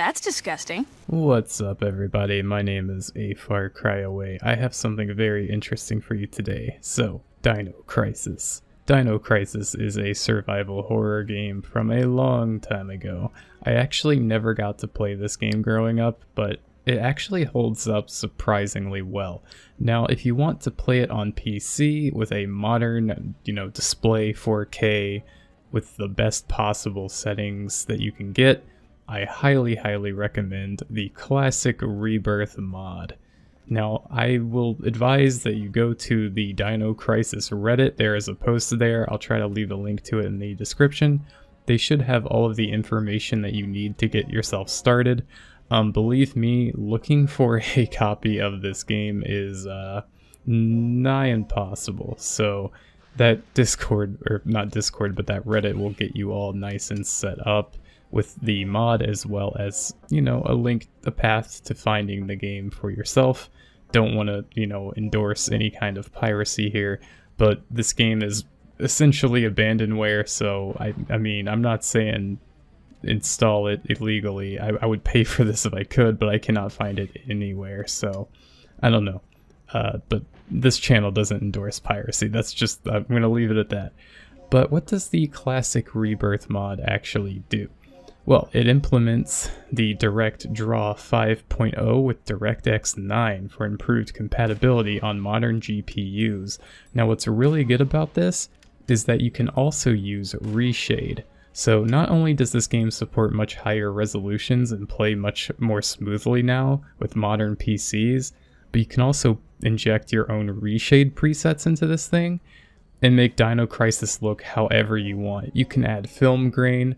That's disgusting. What's up, everybody? My name is AFarCryAway. I have something very interesting for you today. So, Dino Crisis. Dino Crisis is a survival horror game from a long time ago. I actually never got to play this game growing up, but it actually holds up surprisingly well. Now, if you want to play it on PC with a modern, display 4K with the best possible settings that you can get, I highly recommend the Classic REbirth mod. Now, I will advise that you go to the Dino Crisis Reddit. There is a post there. I'll try to leave a link to it in the description. They should have all of the information that you need to get yourself started. Believe me, looking for a copy of this game is nigh impossible. So that Discord, or not Discord, but that Reddit will get you all nice and set up with the mod, as well as, a path to finding the game for yourself. Don't want to, endorse any kind of piracy here, but this game is essentially abandonware, so I mean, I'm not saying install it illegally. I would pay for this if I could, but I cannot find it anywhere, so I don't know. But this channel doesn't endorse piracy. That's just, I'm going to leave it at that. But what does the Classic REbirth mod actually do? Well, it implements the Direct Draw 5.0 with DirectX 9 for improved compatibility on modern GPUs. Now, what's really good about this is that you can also use ReShade. So not only does this game support much higher resolutions and play much more smoothly now with modern PCs, but you can also inject your own ReShade presets into this thing and make Dino Crisis look however you want. You can add film grain,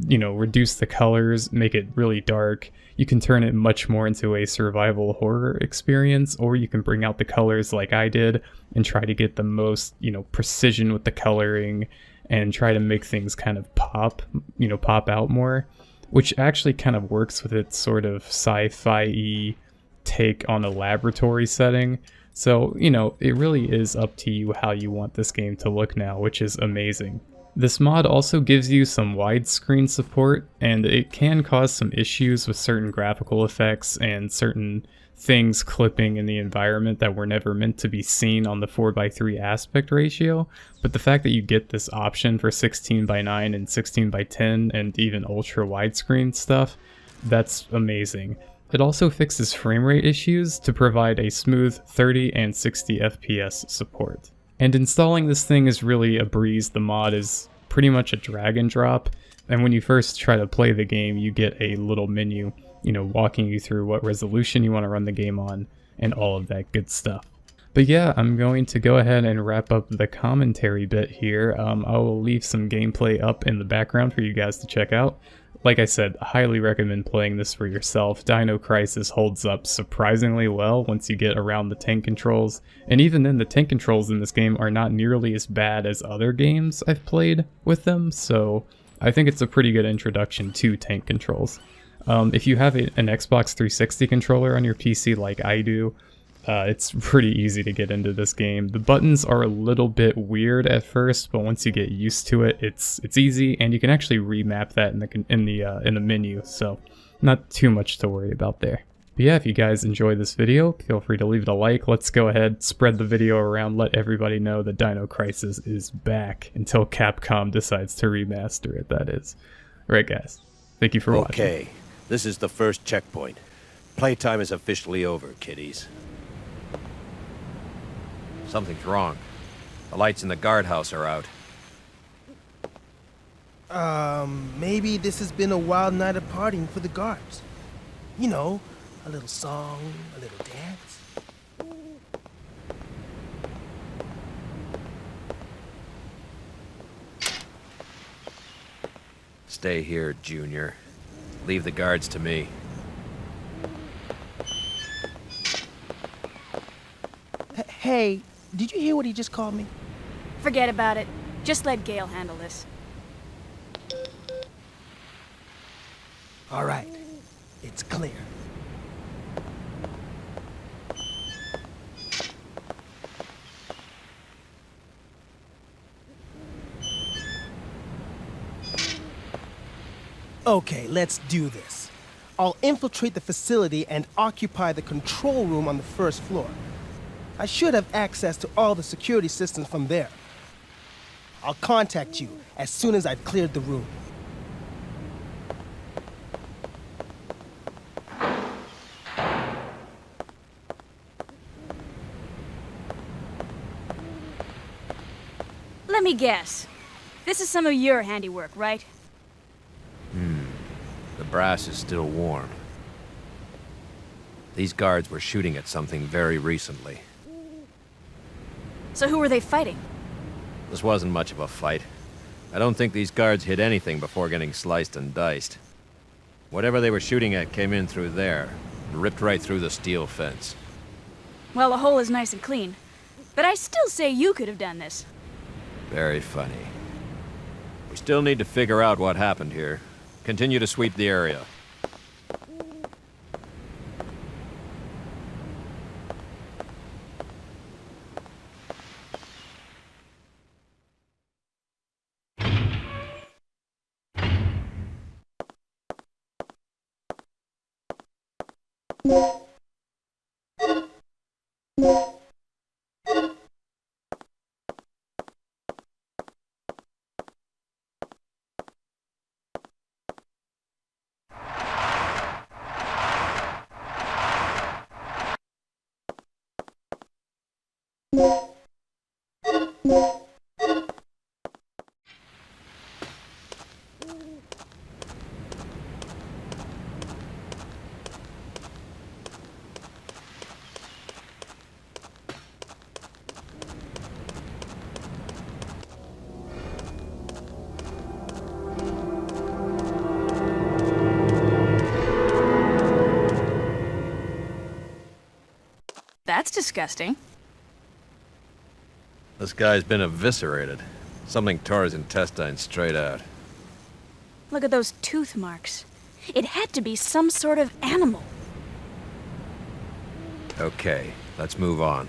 reduce the colors, make it really dark. You can turn it much more into a survival horror experience, or you can bring out the colors like I did and try to get the most, precision with the coloring and try to make things kind of pop out more, which actually kind of works with its sort of sci-fi-y take on a laboratory setting. So, it really is up to you how you want this game to look now, which is amazing. This mod also gives you some widescreen support, and it can cause some issues with certain graphical effects and certain things clipping in the environment that were never meant to be seen on the 4:3 aspect ratio. But the fact that you get this option for 16:9 and 16:10 and even ultra widescreen stuff, that's amazing. It also fixes frame rate issues to provide a smooth 30 and 60 FPS support. And installing this thing is really a breeze. The mod is pretty much a drag and drop, and when you first try to play the game, you get a little menu, walking you through what resolution you want to run the game on and all of that good stuff. But yeah, I'm going to go ahead and wrap up the commentary bit here. I will leave some gameplay up in the background for you guys to check out. Like I said, I highly recommend playing this for yourself. Dino Crisis holds up surprisingly well once you get around the tank controls, and even then the tank controls in this game are not nearly as bad as other games I've played with them, so I think it's a pretty good introduction to tank controls. If you have an Xbox 360 controller on your PC like I do, it's pretty easy to get into this game. The buttons are a little bit weird at first, but once you get used to it, it's easy, and you can actually remap that in the menu, so not too much to worry about there. But yeah, if you guys enjoyed this video, feel free to leave it a like. Let's go ahead, spread the video around, let everybody know that Dino Crisis is back until Capcom decides to remaster it, that is. Alright guys, thank you for watching. Okay, this is the first checkpoint. Playtime is officially over, kiddies. Something's wrong. The lights in the guardhouse are out. Maybe this has been a wild night of partying for the guards. A little song, a little dance. Stay here, Junior. Leave the guards to me. Hey, did you hear what he just called me? Forget about it. Just let Gale handle this. All right, it's clear. Okay, let's do this. I'll infiltrate the facility and occupy the control room on the first floor. I should have access to all the security systems from there. I'll contact you as soon as I've cleared the room. Let me guess. This is some of your handiwork, right? The brass is still warm. These guards were shooting at something very recently. So who were they fighting? This wasn't much of a fight. I don't think these guards hit anything before getting sliced and diced. Whatever they were shooting at came in through there, and ripped right through the steel fence. Well, the hole is nice and clean. But I still say you could have done this. Very funny. We still need to figure out what happened here. Continue to sweep the area. That's disgusting. This guy's been eviscerated. Something tore his intestines straight out. Look at those tooth marks. It had to be some sort of animal. Okay, let's move on.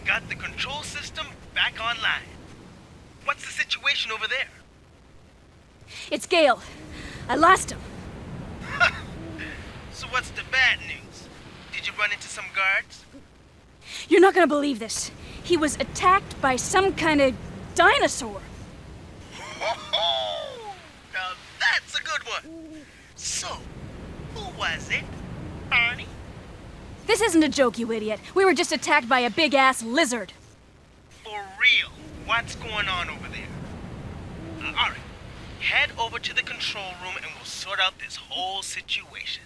got the control system back online. What's the situation over there? It's Gale. I lost him. So what's the bad news? Did you run into some guards? You're not gonna believe this. He was attacked by some kind of dinosaur. Now that's a good one. So, who was it? Barney? This isn't a joke, you idiot. We were just attacked by a big-ass lizard. For real, what's going on over there? Alright, head over to the control room and we'll sort out this whole situation.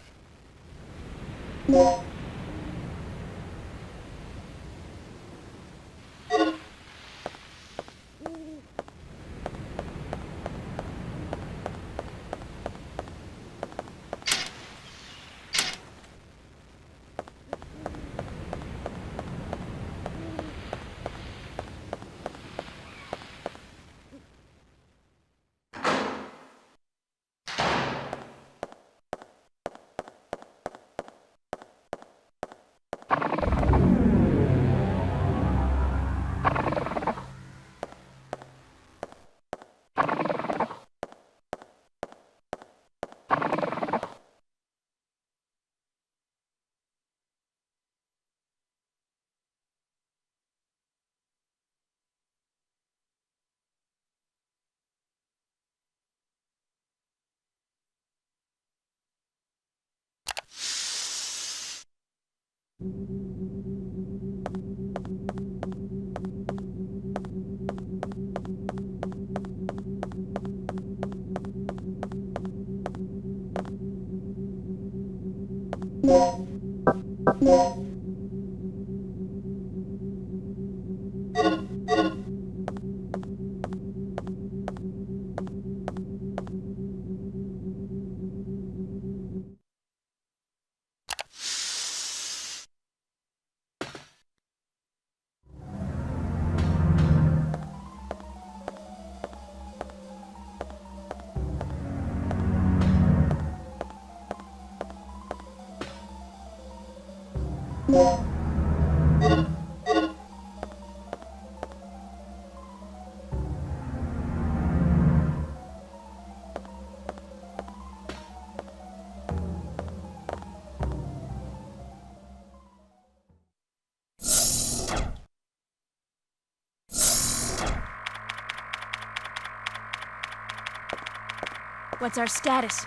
What's our status?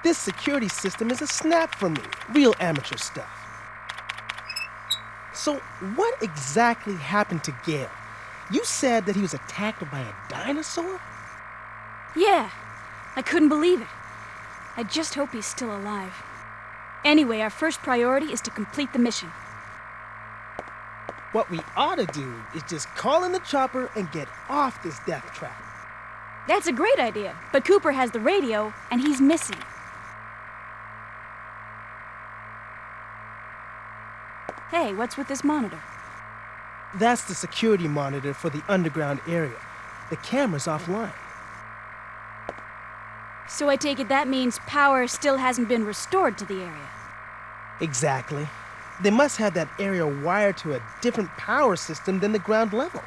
This security system is a snap for me. Real amateur stuff. So, what exactly happened to Gale? You said that he was attacked by a dinosaur? Yeah, I couldn't believe it. I just hope he's still alive. Anyway, our first priority is to complete the mission. What we ought to do is just call in the chopper and get off this death trap. That's a great idea, but Cooper has the radio, and he's missing. Hey, what's with this monitor? That's the security monitor for the underground area. The camera's offline. So I take it that means power still hasn't been restored to the area. Exactly. They must have that area wired to a different power system than the ground level.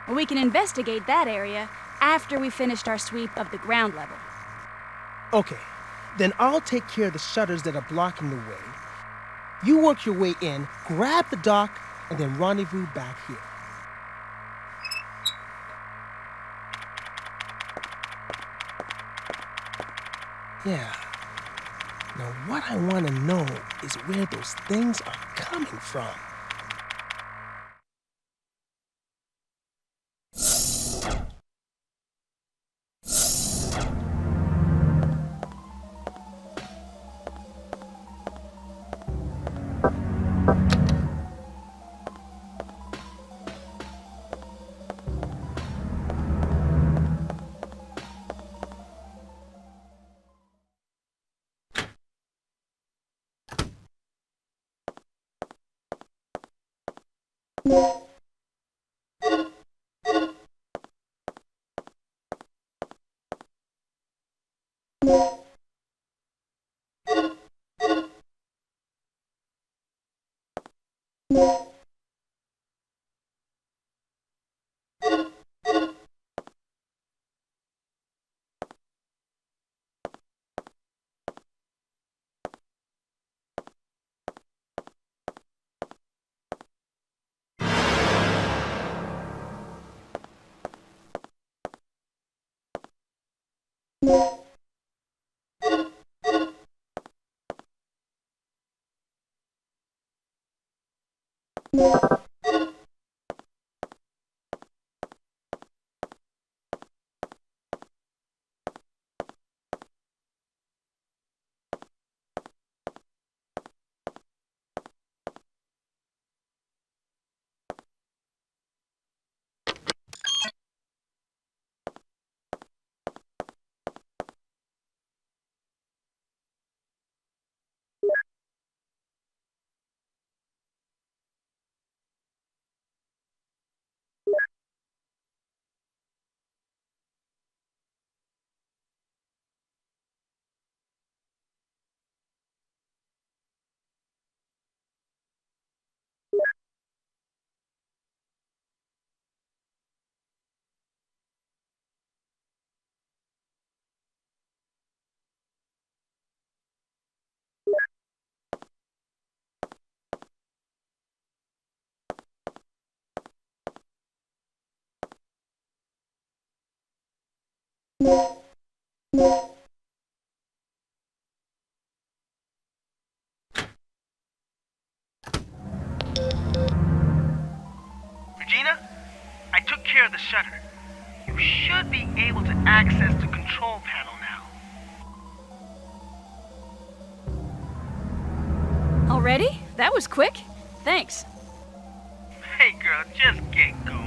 We can investigate that area after we finished our sweep of the ground level. Okay, then I'll take care of the shutters that are blocking the way. You work your way in, grab the dock, and then rendezvous back here. Yeah. Now what I want to know is where those things are coming from. Regina, I took care of the shutter. You should be able to access the control panel now. Already? That was quick. Thanks. Hey girl, just get going.